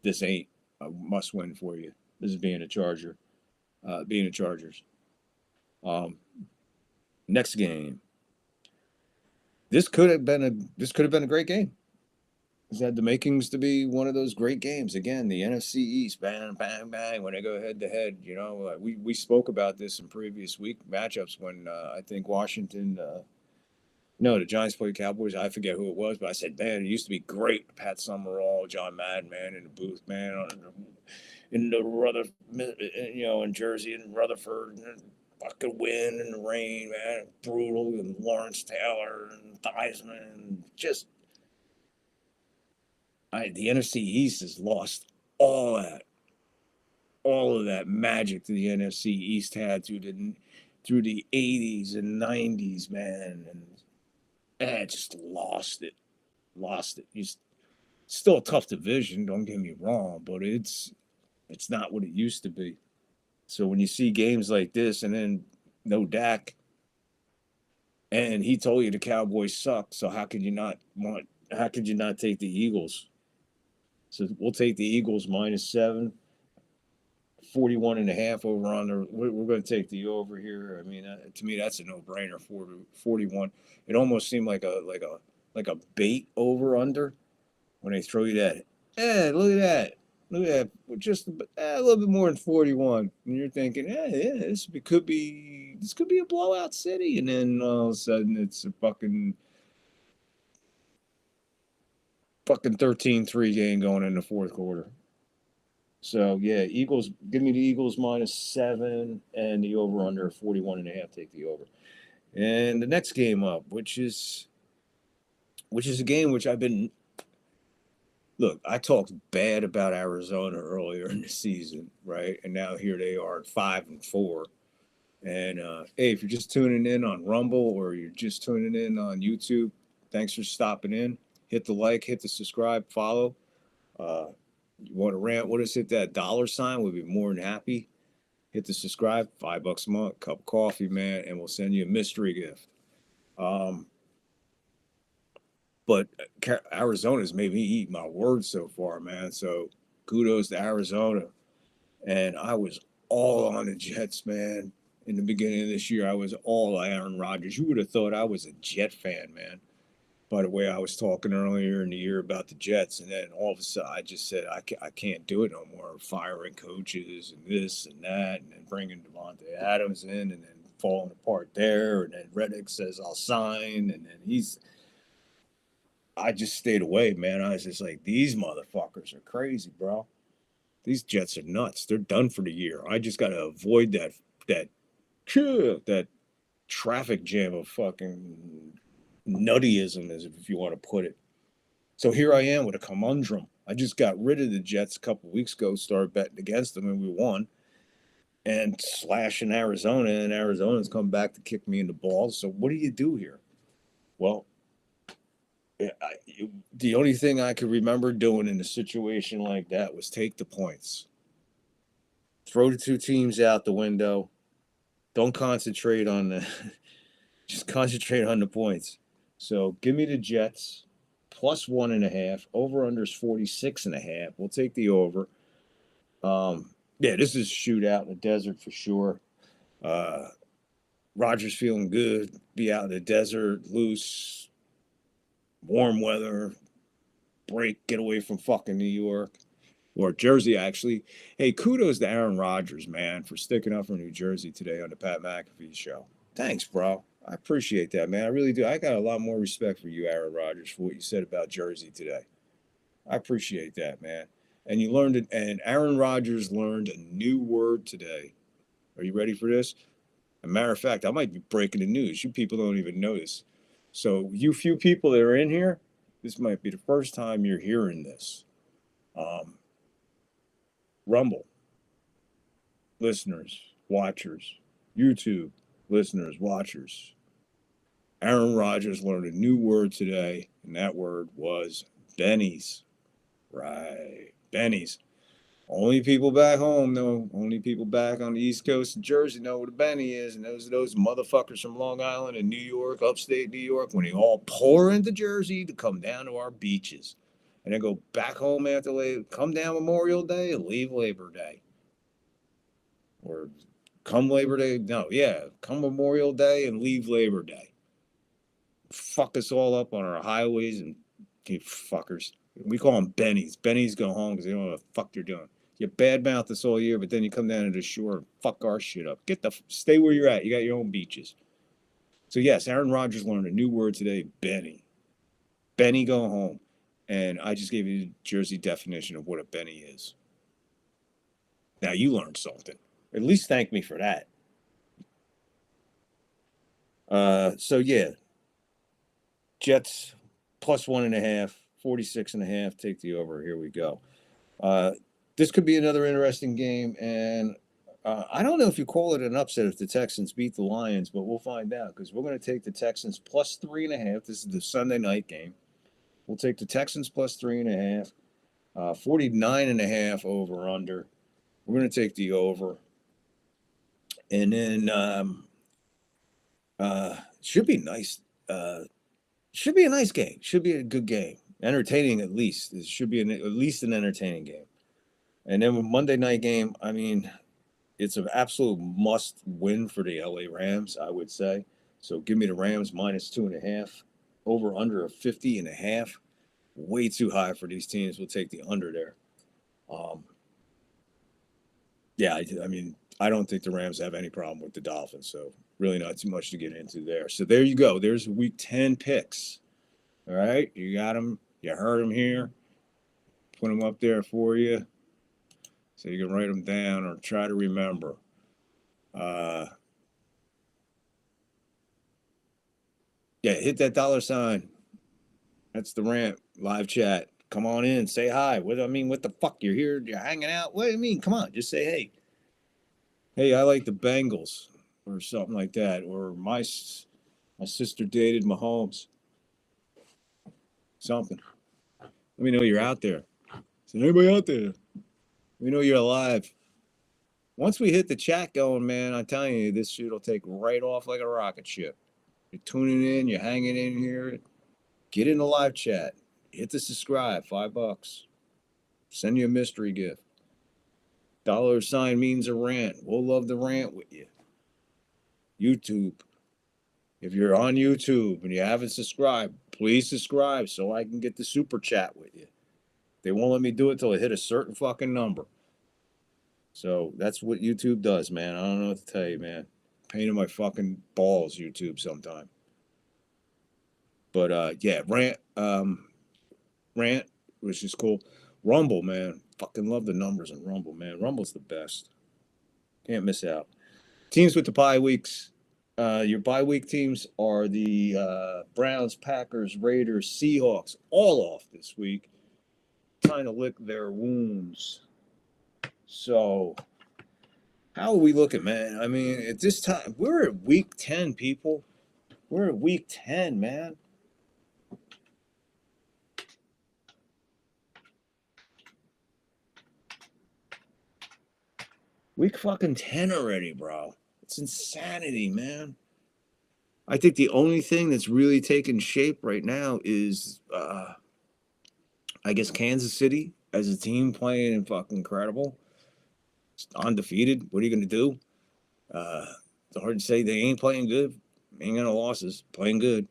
This ain't a must win for you. This is being a Charger. Being a Chargers. Next game. This could have been a great game. This had the makings to be one of those great games. Again, the NFC East, bang, bang, bang. When they go head to head, we spoke about this in previous week matchups when I think Washington. No, the Giants played Cowboys. I forget who it was, but I said, man, it used to be great. Pat Summerall, John Madden, man, in the booth, man, in the in Jersey and Rutherford, and fucking wind and the rain, man, brutal, and Lawrence Taylor and Theismann, and just the NFC East has lost all of that magic that the NFC East had through the 80s and 90s, man, and just lost it. Still a tough division, don't get me wrong, but it's not what it used to be. So when you see games like this and then no Dak, and he told you the Cowboys suck, so how could you not take the Eagles? So we'll take the Eagles -7, 41 and a half over under. We're going to take the over here. I mean, to me, that's a no-brainer. 41. It almost seemed like a bait over under when they throw you that. Yeah, look at that. Look at that. Just a little bit more than 41. And you're thinking, yeah, this could be a blowout city. And then all of a sudden it's a fucking 13-3 game going in the fourth quarter. So yeah, Eagles. Give me the Eagles -7 and the over under 41 and a half. Take the over. And the next game up, which is a game which I've been. Look, I talked bad about Arizona earlier in the season, right? And now here they are at 5-4. And hey, if you're just tuning in on Rumble or you're just tuning in on YouTube, thanks for stopping in. Hit the like, hit the subscribe, follow. You want to rant with us? Hit that $sign. We'll be more than happy. Hit the subscribe, $5 a month, cup of coffee, man, and we'll send you a mystery gift. But Arizona's made me eat my words so far, man. So kudos to Arizona. And I was all on the Jets, man. In the beginning of this year, I was all Aaron Rodgers. You would have thought I was a Jet fan, man. By the way, I was talking earlier in the year about the Jets, and then all of a sudden I just said, I can't do it no more. Firing coaches and this and that, and then bringing Devontae Adams in, and then falling apart there. And then Reddick says, I'll sign. And then I just stayed away, man. I was just like, these motherfuckers are crazy, bro. These Jets are nuts. They're done for the year. I just got to avoid that traffic jam of fucking nuttyism, as if you want to put it. So here I am with a conundrum. I just got rid of the Jets a couple of weeks ago, started betting against them, and we won. And slashing Arizona, and Arizona's come back to kick me in the balls. So what do you do here? Well, the only thing I could remember doing in a situation like that was take the points. Throw the two teams out the window. Don't concentrate on just concentrate on the points. So give me the Jets +1.5. Over under is 46.5. We'll take the over. Yeah, this is a shootout in the desert for sure. Rodgers feeling good. Be out in the desert, loose, warm weather, break, get away from fucking New York. Or Jersey, actually. Hey, kudos to Aaron Rodgers, man, for sticking up for New Jersey today on the Pat McAfee show. Thanks, bro. I appreciate that, man. I really do. I got a lot more respect for you, Aaron Rodgers, for what you said about Jersey today. I appreciate that, man. And you learned it, and Aaron Rodgers learned a new word today. Are you ready for this? As a matter of fact, I might be breaking the news. You people don't even know this. So, you few people that are in here, this might be the first time you're hearing this. Rumble, listeners, watchers, YouTube, listeners, watchers. Aaron Rodgers learned a new word today, and that word was bennies. Right, bennies. Only people back home know. Only people back on the East Coast of Jersey know what a benny is, and those motherfuckers from Long Island and New York, upstate New York, when they all pour into Jersey to come down to our beaches, and then go back home after come down Memorial Day and leave Labor Day, or come Labor Day. No, yeah, come Memorial Day and leave Labor Day. Fuck us all up on our highways and you fuckers. We call them bennies. Bennies go home because they don't know what the fuck they're doing. You badmouth us all year, but then you come down to the shore and fuck our shit up. Stay where you're at. You got your own beaches. So yes, Aaron Rodgers learned a new word today, Benny. Benny go home. And I just gave you the Jersey definition of what a Benny is. Now you learned something. At least thank me for that. So yeah. Jets +1.5, 46.5. Take the over. Here we go. This could be another interesting game, and I don't know if you call it an upset if the Texans beat the Lions, but we'll find out because we're going to take the Texans +3.5. This is the Sunday night game. We'll take the Texans plus 3.5. 49.5 over under. We're going to take the over. And then should be nice. Should be a nice game. Should be a good game. Entertaining at least. It should be at least an entertaining game. And then with Monday night game, I mean, it's an absolute must win for the LA Rams, I would say. So give me the Rams minus 2.5. Over under of 50.5. Way too high for these teams. We'll take the under there. Yeah, I mean, I don't think the Rams have any problem with the Dolphins. So really not too much to get into there. So there you go. There's week 10 picks. All right. You got them. You heard them here. Put them up there for you so you can write them down or try to remember. Yeah, hit that $. That's the rant. Live chat. Come on in. Say hi. What the fuck? You're here. You're hanging out. What do you mean? Come on. Just say hey. Hey, I like the Bengals or something like that. Or my sister dated Mahomes. Something. Let me know you're out there. Is anybody out there? We know you're alive. Once we hit the chat going, man, I'm telling you, this shit will take right off like a rocket ship. You're tuning in, you're hanging in here. Get in the live chat. Hit the subscribe, $5. Send you a mystery gift. $sign means a rant. We'll love the rant with you. YouTube. If you're on YouTube and you haven't subscribed, please subscribe so I can get the super chat with you. They won't let me do it till I hit a certain fucking number. So that's what YouTube does, man. I don't know what to tell you, man. Pain in my fucking balls, YouTube, sometime. But yeah, rant, which is cool. Rumble, man. Fucking love the numbers in Rumble, man. Rumble's the best. Can't miss out. Teams with the bye weeks. Your bye week teams are the Browns, Packers, Raiders, Seahawks, all off this week. Trying to lick their wounds. So, how are we looking, man? I mean, at this time, we're at week 10, people. We're at week 10, man. Week fucking 10 already, bro. It's insanity, man. I think the only thing that's really taking shape right now is, I guess, Kansas City as a team playing fucking incredible. It's undefeated. What are you going to do? It's hard to say they ain't playing good. Ain't got no losses. Playing good.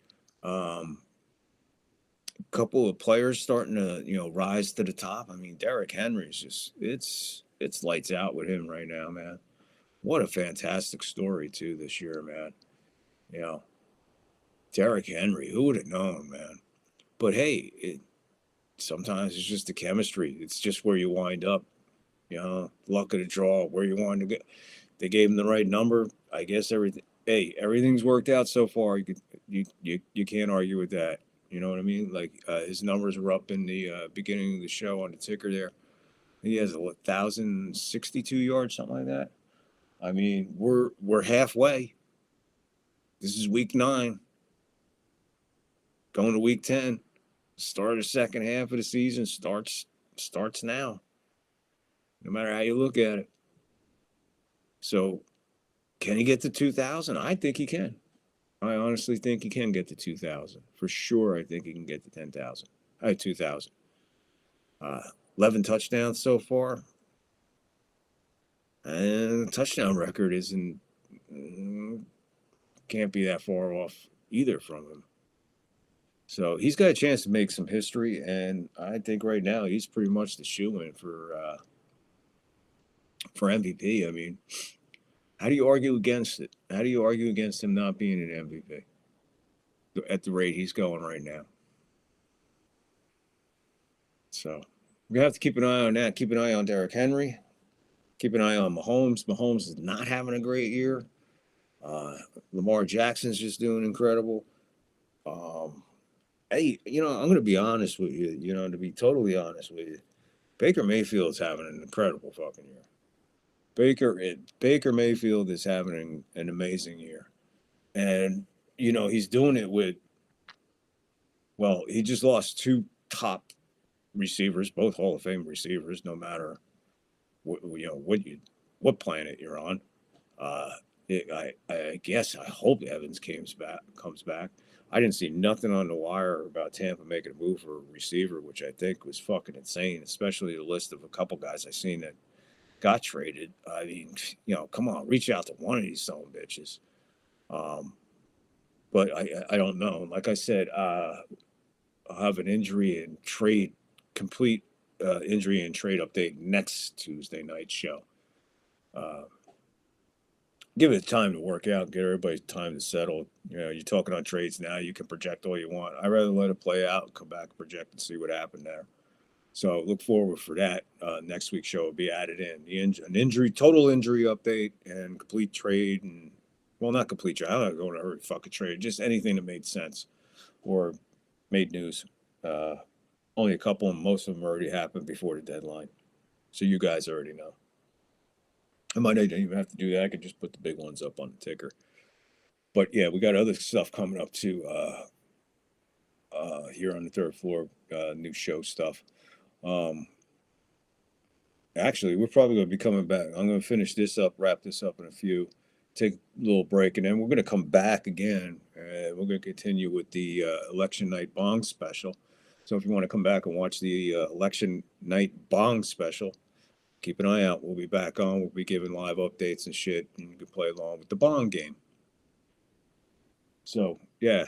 Couple of players starting to, rise to the top. I mean, Derrick Henry's just, it's lights out with him right now, man. What a fantastic story, too, this year, man. Derrick Henry, who would have known, man? But hey, sometimes it's just the chemistry. It's just where you wind up. Luck of the draw, where you wanted to get. They gave him the right number. I guess everything's worked out so far. You can't argue with that. You know what I mean? Like his numbers were up in the beginning of the show on the ticker there. He has 1,062 yards, something like that. I mean, we're halfway. This is week 9. Going to week 10. Start of the second half of the season starts now. No matter how you look at it. So, can he get to 2,000? I think he can. I honestly think he can get to 2,000. For sure, I think he can get to 10,000. 2,000. 11 touchdowns so far. And the touchdown record can't be that far off either from him. So he's got a chance to make some history, and I think right now he's pretty much the shoo-in for MVP. I mean, how do you argue against it? How do you argue against him not being an MVP at the rate he's going right now? So we have to keep an eye on that. Keep an eye on Derrick Henry. Keep an eye on Mahomes. Mahomes is not having a great year. Lamar Jackson's just doing incredible. Hey, I'm going to be honest with you, to be totally honest with you. Baker Mayfield's having an incredible fucking year. Baker Mayfield is having an amazing year. And, he's doing it with Well, he just lost two top receivers, both Hall of Fame receivers, no matter what planet you're on. Uh, I guess I hope Evans comes back. I didn't see nothing on the wire about Tampa making a move for a receiver, which I think was fucking insane, especially the list of a couple guys I seen that got traded. I mean, come on, reach out to one of these son of bitches. Um, but I don't know. Like I said, I'll have an injury and trade complete injury and trade update next Tuesday night show. Uh, Give it time to work out, get everybody time to settle. You're talking on trades now. You can project all you want. I'd rather let it play out and come back and project and see what happened there. So look forward for that. Next week's show will be added in. An injury, total injury update, and complete trade, and well, not complete trade. I'm not going to every fucking trade. Just anything that made sense or made news. Only a couple, and most of them already happened before the deadline. So you guys already know. I might not even have to do that. I could just put the big ones up on the ticker. But yeah, we got other stuff coming up too. Here on the third floor, new show stuff. Actually, we're probably going to be coming back. I'm going to finish this up, wrap this up in a few, take a little break, and then we're going to come back again. And we're going to continue with the election night bong special. So if you want to come back and watch the election night bong special, keep an eye out. We'll be back on. We'll be giving live updates and shit, and you can play along with the bong game. So yeah,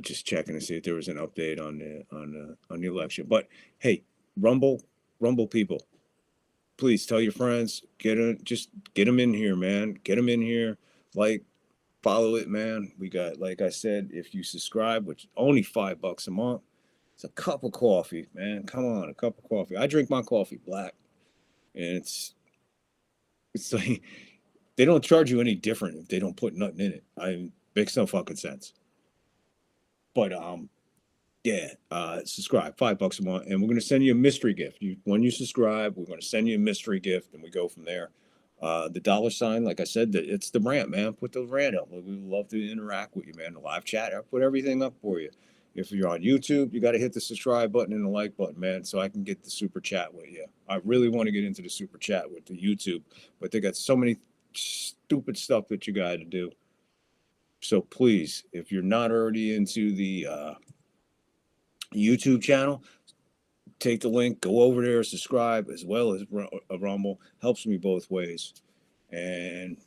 just checking to see if there was an update on the election. But hey, Rumble people, please tell your friends, just get them in here, man. Get them in here. Like, follow it, man. We got, like I said, if you subscribe, which only $5 a month, it's a cup of coffee, man. Come on, a cup of coffee. I drink my coffee black, and it's like they don't charge you any different if they don't put nothing in it. Makes no fucking sense. But yeah, subscribe, $5 a month, and we're gonna send you a mystery gift. When you subscribe, we're gonna send you a mystery gift, and we go from there. The $, like I said, it's the rant, man. Put the rant up. We would love to interact with you, man. The live chat, I put everything up for you. If you're on YouTube, you got to hit the subscribe button and the like button, man, so I can get the super chat with you. I really want to get into the super chat with the YouTube, but they got so many stupid stuff that you got to do. So please, if you're not already into the YouTube channel, take the link, go over there, subscribe, as well as Rumble. Helps me both ways. And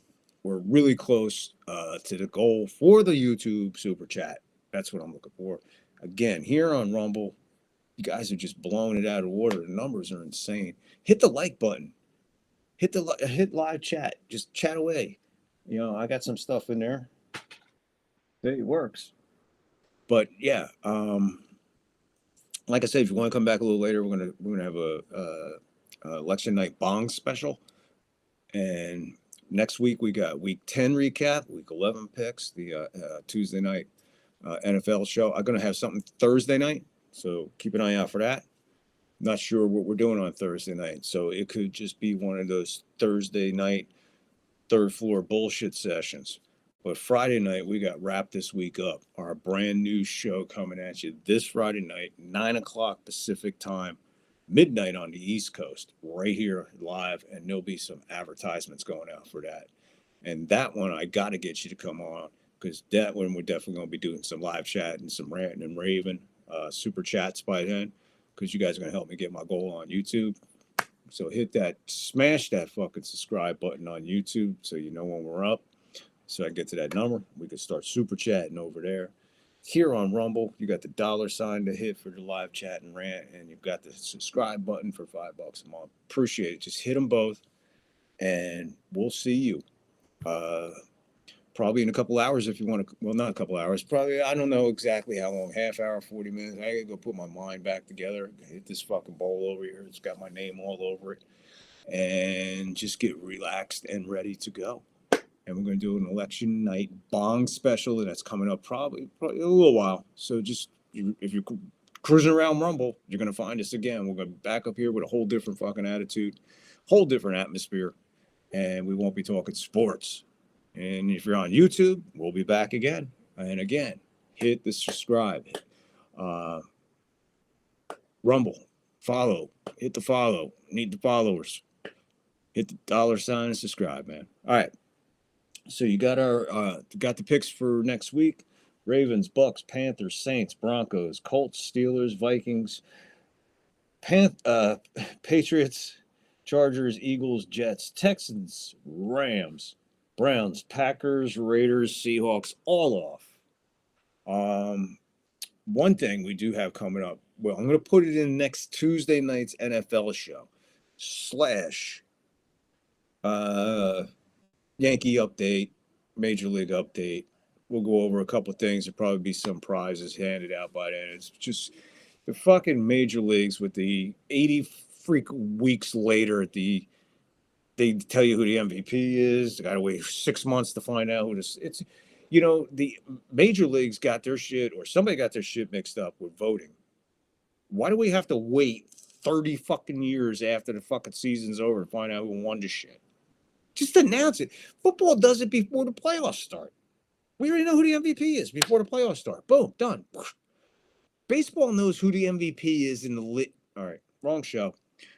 we're really close to the goal for the YouTube super chat. That's what I'm looking for. Again, here on Rumble, you guys are just blowing it out of water. The numbers are insane. Hit the like button. Hit live chat. Just chat away. I got some stuff in there. It works. But yeah, like I said, if you want to come back a little later, we're gonna have a election night bong special. And next week we got week 10 recap, week 11 picks, the Tuesday night NFL show. I'm gonna have something Thursday night, so keep an eye out for that. Not sure what we're doing on Thursday night, so it could just be one of those Thursday night third floor bullshit sessions. But Friday night, we got Wrap This Week Up, our brand new show coming at you this Friday night, 9 o'clock Pacific time, midnight on the East Coast, right here live. And there'll be some advertisements going out for that. And that one, I got to get you to come on, because that one, we're definitely going to be doing some live chat and some ranting and raving, super chats by then, because you guys are going to help me get my goal on YouTube. So smash that fucking subscribe button on YouTube so you know when we're up. So I get to that number, we can start super chatting over there. Here on Rumble, you got the $sign to hit for the live chat and rant, and you've got the subscribe button for $5 a month. Appreciate it. Just hit them both, and we'll see you. Probably in a couple hours if you want to. Well, not a couple hours. Probably, I don't know exactly how long. Half hour, 40 minutes. I gotta go put my mind back together. Hit this fucking bowl over here. It's got my name all over it, and just get relaxed and ready to go. And we're going to do an election night bong special, and that's coming up probably a little while. So just if you're cruising around Rumble, you're going to find us again. We're going to be back up here with a whole different fucking attitude, whole different atmosphere, and we won't be talking sports. And if you're on YouTube, we'll be back again. And again, hit the subscribe. Uh, Rumble, follow, hit the follow. Need the followers. Hit the $sign and subscribe, man. All right. So you got got the picks for next week. Ravens, Bucks, Panthers, Saints, Broncos, Colts, Steelers, Vikings, Patriots, Chargers, Eagles, Jets, Texans, Rams, Browns, Packers, Raiders, Seahawks, all off. One thing we do have coming up. Well, I'm going to put it in next Tuesday night's NFL show / Yankee update, Major League update. We'll go over a couple things. There'll probably be some prizes handed out by then. It's just the fucking major leagues with the 80 freak weeks later. They tell you who the MVP is. They got to wait 6 months to find out who this. It's, the major leagues got their shit, or somebody got their shit mixed up with voting. Why do we have to wait 30 fucking years after the fucking season's over to find out who won the shit? Just announce it. Football does it before the playoffs start. We already know who the MVP is before the playoffs start. Boom, done. Baseball knows who the MVP is in the lit. All right, wrong show.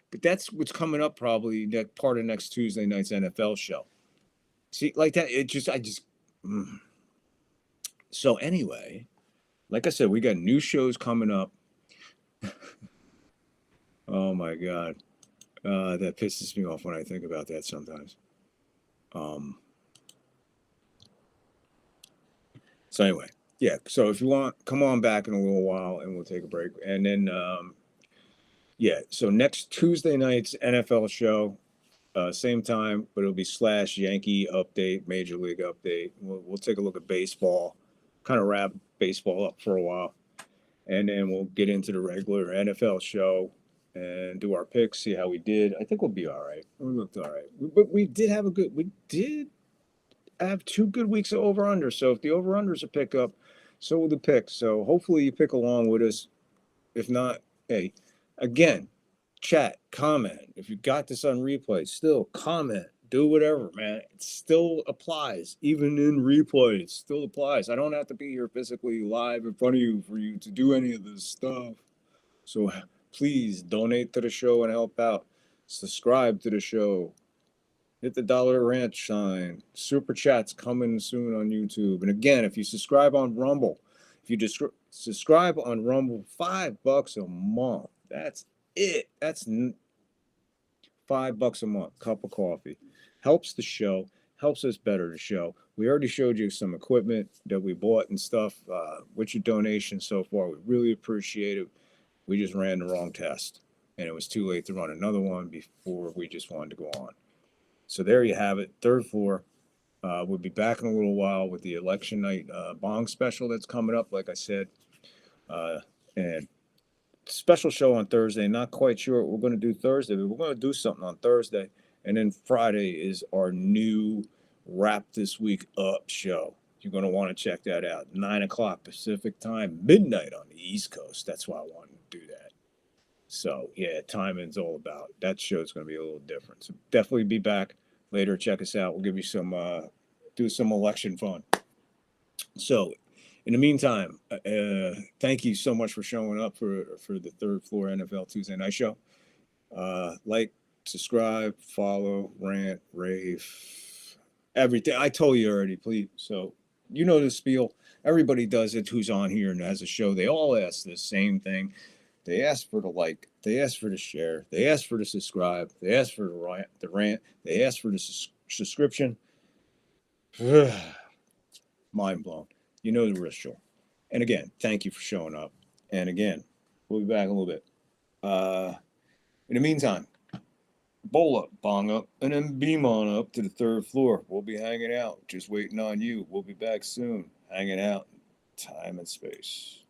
But that's what's coming up probably part of next Tuesday night's NFL show. See, like that, So anyway, like I said, we got new shows coming up. Oh my God. That pisses me off when I think about that sometimes. So anyway, yeah. So if you want, come on back in a little while and we'll take a break. And then, yeah. So next Tuesday night's NFL show, same time, but it'll be / Yankee update, Major League update. We'll take a look at baseball, kind of wrap baseball up for a while. And then we'll get into the regular NFL show and do our picks, see how we did. I think we'll be all right. We looked all right. But we did have have 2 good weeks of over-under. So if the over-under's a pickup, so will the picks. So hopefully you pick along with us. If not, hey, again, chat, comment. If you got this on replay, still comment. Do whatever, man. It still applies. Even in replay, it still applies. I don't have to be here physically live in front of you for you to do any of this stuff. So please donate to the show and help out. Subscribe to the show. Hit the Dollar Ranch sign. Super chats coming soon on YouTube. And again, if you subscribe on Rumble, if you just subscribe on Rumble, $5 a month. That's it. That's $5 a month. Cup of coffee. Helps the show. Helps us better the show. We already showed you some equipment that we bought and stuff. With your donation so far, we really appreciate it. We just ran the wrong test. And it was too late to run another one before we just wanted to go on. So there you have it. 3rd floor. We'll be back in a little while with the election night bong special that's coming up, like I said. And special show on Thursday. Not quite sure what we're going to do Thursday, but we're going to do something on Thursday. And then Friday is our new Wrap This Week Up show. You're going to want to check that out. 9 o'clock Pacific time, midnight on the East Coast. That's why I wanted to do that. So, yeah, timing's all about. That show's going to be a little different. So definitely be back later. Check us out. We'll give you some, do some election fun. So, in the meantime, thank you so much for showing up for the 3rd floor NFL Tuesday night show. Like, subscribe, follow, rant, rave, everything. I told you already, please. So, you know the spiel. Everybody does it who's on here and has a show. They all ask the same thing. They ask for the like. They ask for the share. They ask for the subscribe. They ask for the rant. They ask for the subscription. Mind blown. You know the ritual. And again, thank you for showing up. And again, we'll be back in a little bit. In the meantime, bowl up, bong up, and then beam on up to the 3rd floor. We'll be hanging out, just waiting on you. We'll be back soon, hanging out, time and space.